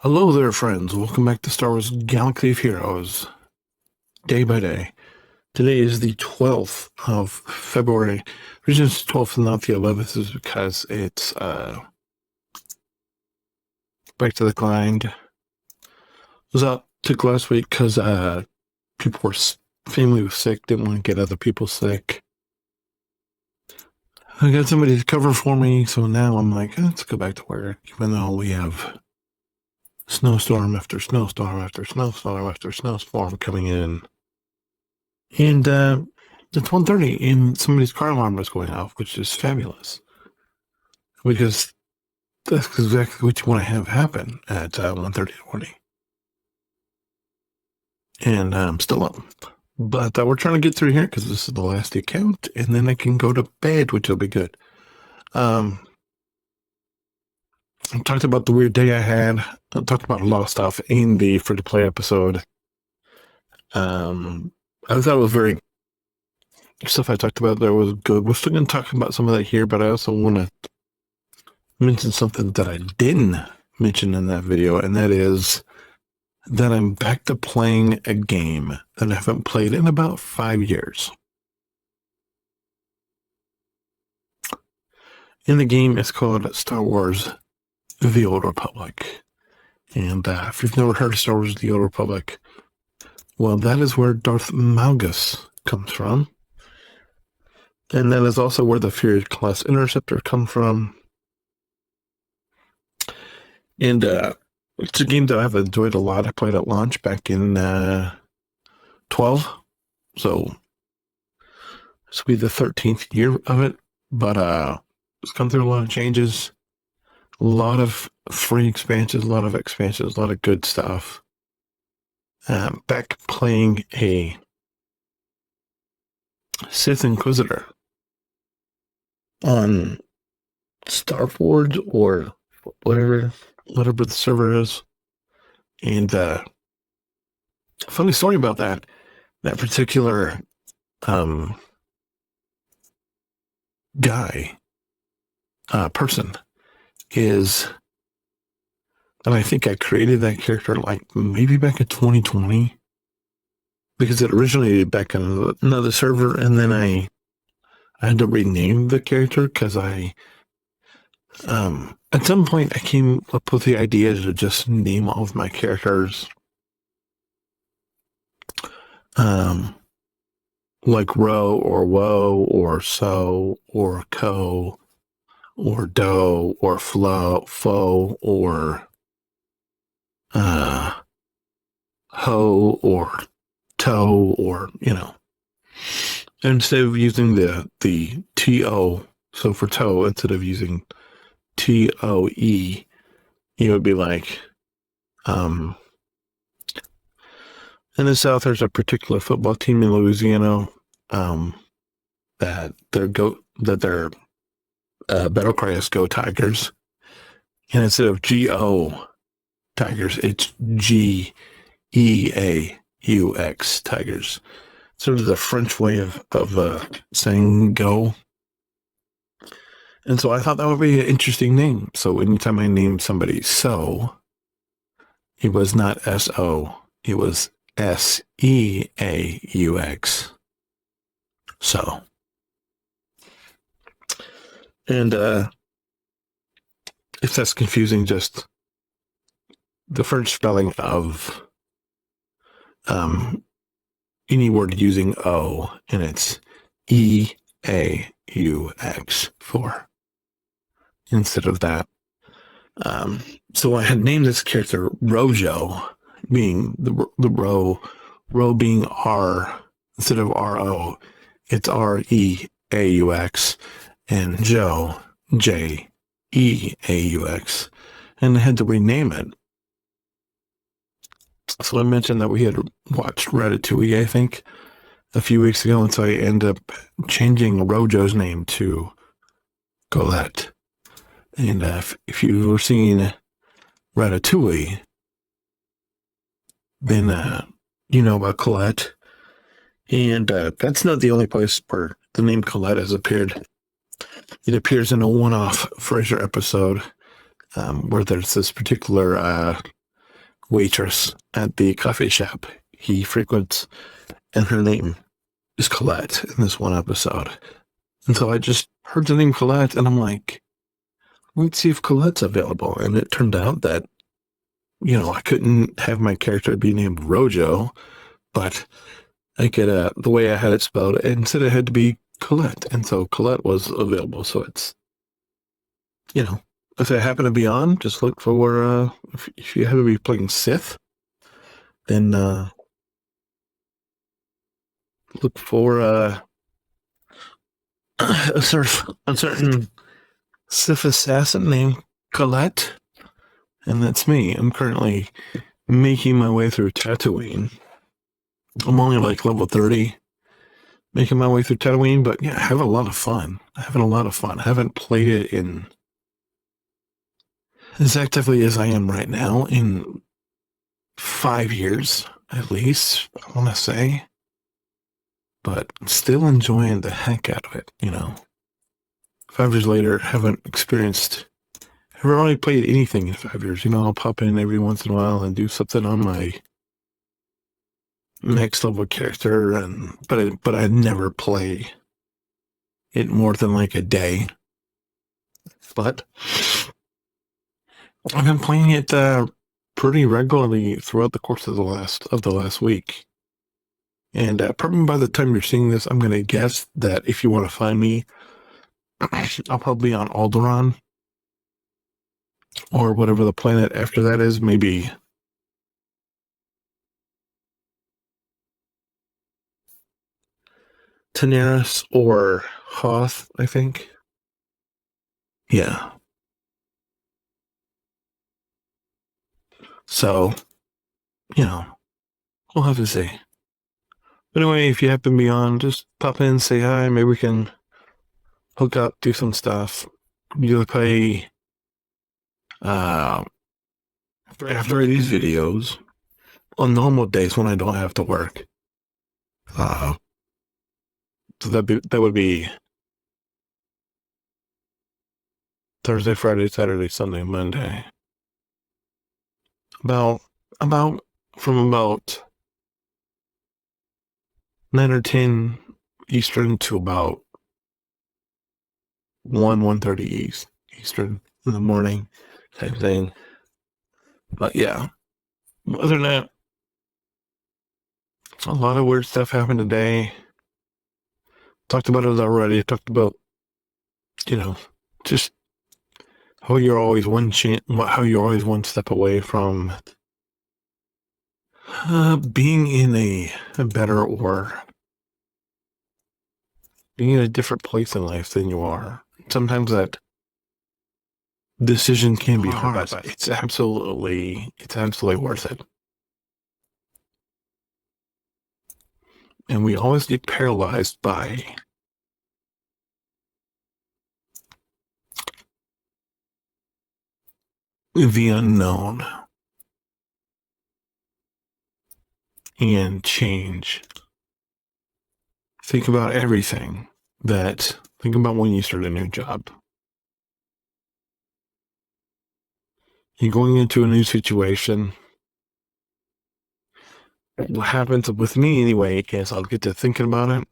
Hello there, friends. Welcome back to Star Wars Galaxy of Heroes, day by day. Today is the 12th of February. The reason it's 12th and not the 11th is because it's back to the grind. Was out, took last week because people were, family was sick, didn't want to get other people sick. I got somebody to cover for me, so now I'm like, let's go back to work, even though we have snowstorm after snowstorm after snowstorm after snowstorm coming in. And it's 1:30 and somebody's car alarm was going off, which is fabulous. Because that's exactly what you want to have happen at 1:30 in the morning. And I'm still up. But we're trying to get through here because this is the last account, and then I can go to bed, which will be good. I talked about the weird day I had. I talked about a lot of stuff in the free-to-play episode. I thought it was very stuff I talked about there was good. We're still going to talk about some of that here, but I also want to mention something that I didn't mention in that video, and that is that I'm back to playing a game that I haven't played in about 5 years. In the game, it's called Star Wars The Old Republic. And if you've never heard of Star Wars The Old Republic, well, that is where Darth Malgus comes from. And that is also where the Furious Class Interceptor comes from. And it's a game that I've enjoyed a lot. I played at launch back in 12. So this will be the 13th year of it. But it's come through a lot of changes. A lot of free expansions, a lot of expansions, a lot of good stuff. Back playing a Sith Inquisitor on Starforge or whatever the server is. And funny story about that particular person is, and I think I created that character like maybe back in 2020 because it originated back on another server, and then I had to rename the character because I at some point I came up with the idea to just name all of my characters like Ro or Woe or So or Co or Do or Flo, Fo or Ho or Toe or, instead of using the T-O, so for toe, instead of using T-O-E, it would be like, in the South, there's a particular football team in Louisiana that their battle cry is Go Tigers, and instead of G-O Tigers, it's G-E-A-U-X Tigers. Sort of the French way of saying go. And so I thought that would be an interesting name. So anytime I named somebody So, it was not S-O, it was S-E-A-U-X. So. And if that's confusing, just the French spelling of any word using O, and it's E-A-U-X for instead of that. So I had named this character Rojo, being the Ro being R instead of R-O. It's R-E-A-U-X, and Joe, J-E-A-U-X, and I had to rename it. So I mentioned that we had watched Ratatouille, I think, a few weeks ago, and so I ended up changing Rojo's name to Colette. And if you've ever seen Ratatouille, then you know about Colette. And that's not the only place where the name Colette has appeared. It appears in a one-off Frasier episode where there's this particular waitress at the coffee shop he frequents, and her name is Colette in this one episode. And so I just heard the name Colette, and I'm like, let's see if Colette's available. And it turned out that, I couldn't have my character be named Rojo, but I could, the way I had it spelled, instead it had to be Colette. And so Colette was available. So it's, if it happened to be on, just look for, if you happen to be playing Sith, then look for a certain Sith assassin named Colette, and that's me. I'm currently making my way through Tatooine. I'm only like level 30, making my way through Tatooine, but yeah, having a lot of fun. I haven't played it in as actively as I am right now in 5 years, at least, I want to say. But still enjoying the heck out of it, 5 years later, haven't only played anything in 5 years. I'll pop in every once in a while and do something on my next level character, but I never play it more than like a day. But I've been playing it pretty regularly throughout the course of the last week. And probably by the time you're seeing this, I'm going to guess that if you want to find me, I'll probably be on Alderaan or whatever the planet after that is, maybe Daenerys or Hoth, I think. Yeah. So, we'll have to see. But anyway, if you happen to be on, just pop in, say hi, maybe we can hook up, do some stuff. You play after these videos on normal days when I don't have to work. So that would be Thursday, Friday, Saturday, Sunday, Monday. From about 9 or 10 Eastern to about 1:30 Eastern in the morning type thing. But yeah, other than that, a lot of weird stuff happened today. Talked about it already. Talked about, just how you're always one step away from being in a better or being in a different place in life than you are. Sometimes that decision can be hard, but it's absolutely worth it. And we always get paralyzed by the unknown and change. Think about everything think about when you start a new job. You're going into a new situation. What happens with me anyway, is I'll get to thinking about it.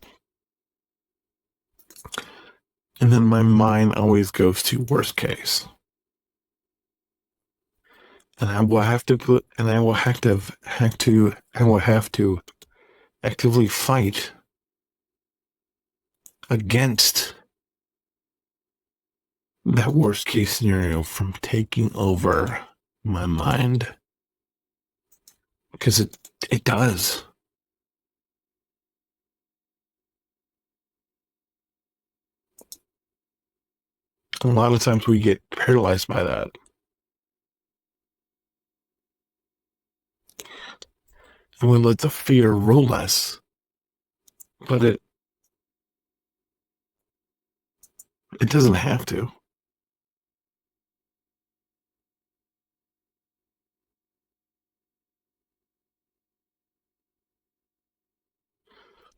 And then my mind always goes to worst case. And I will have to actively fight against that worst case scenario from taking over my mind. Because it does. A lot of times we get paralyzed by that. And we let the fear rule us. But it doesn't have to.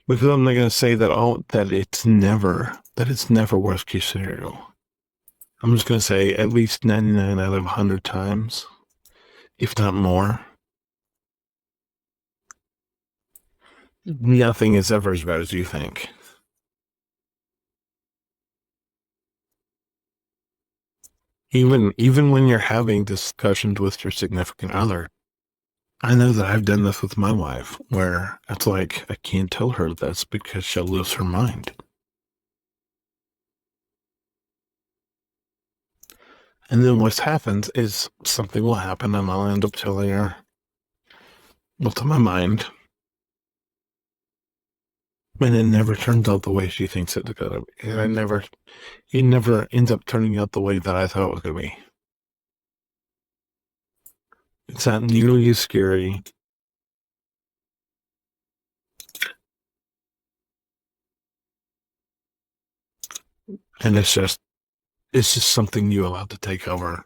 Because I'm not going to say that it's never worst case scenario. I'm just going to say at least 99 out of 100 times, if not more, Nothing is ever as bad as you think. Even when you're having discussions with your significant other, I know that I've done this with my wife, where it's like I can't tell her this because she'll lose her mind. And then what happens is something will happen, and I'll end up telling her what's on my mind, and it never turns out the way she thinks it's gonna be. It never ends up turning out the way that I thought it was gonna be. It's not nearly as scary. And it's just something you allowed to take over.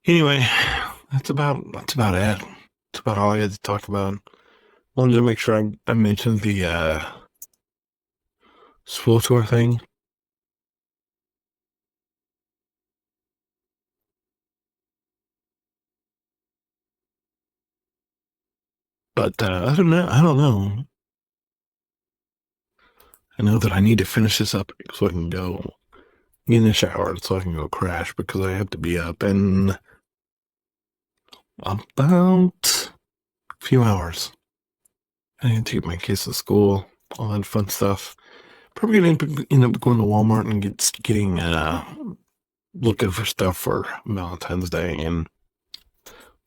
Anyway, that's about it. That's about all I had to talk about. Wanted to make sure I mentioned the Swgoh thing. But other than that, I don't know. I know that I need to finish this up so I can go get in the shower so I can go crash because I have to be up in about a few hours. I need to take my kids to school, all that fun stuff. Probably gonna end up going to Walmart and getting looking for stuff for Valentine's Day and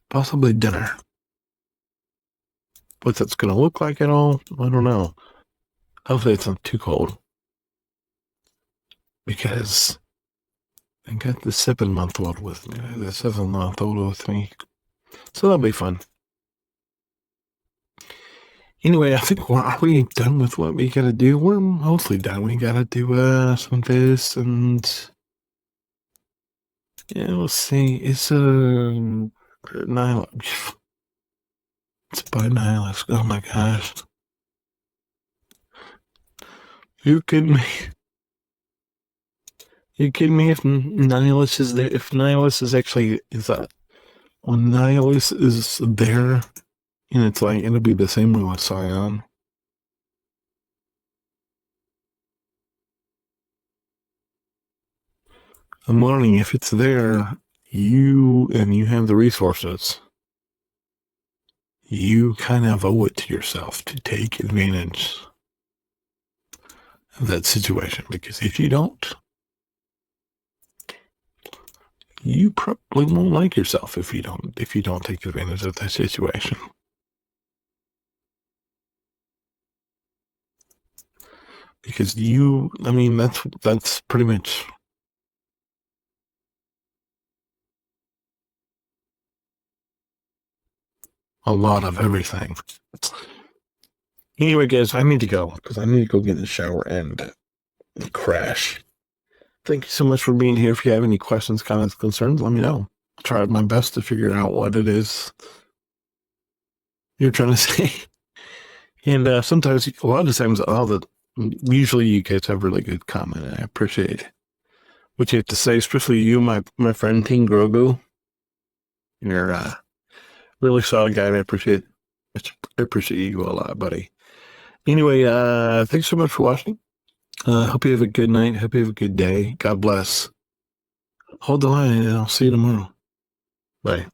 possibly dinner. What that's gonna look like at all, I don't know. Hopefully it's not too cold because I got the 7-month-old with me, the 7-month-old with me, so that'll be fun. Anyway, I think are we done with what we gotta do? We're mostly done. We gotta do some this and yeah, we'll see. It's Nihilus. It's by Nihilus. Oh my gosh. You kidding me? You kidding me? If Nihilus is there, if Nihilus is actually is that when Nihilus is there, and it's like it'll be the same way with Scion. I'm wondering if it's there, you have the resources. You kind of owe it to yourself to take advantage of that situation because if you don't, you probably won't like yourself if you don't take advantage of that situation. Because that's pretty much a lot of everything. Anyway, guys, I need to go because I need to go get in the shower and crash. Thank you so much for being here. If you have any questions, comments, concerns, let me know. I'll try my best to figure out what it is you're trying to say. And sometimes, a lot of times, usually you guys have really good comment, and I appreciate what you have to say, especially you, my friend Team Grogu. You're a really solid guy, and I appreciate you a lot, buddy. Anyway, thanks so much for watching. Hope you have a good night. Hope you have a good day. God bless. Hold the line, and I'll see you tomorrow. Bye.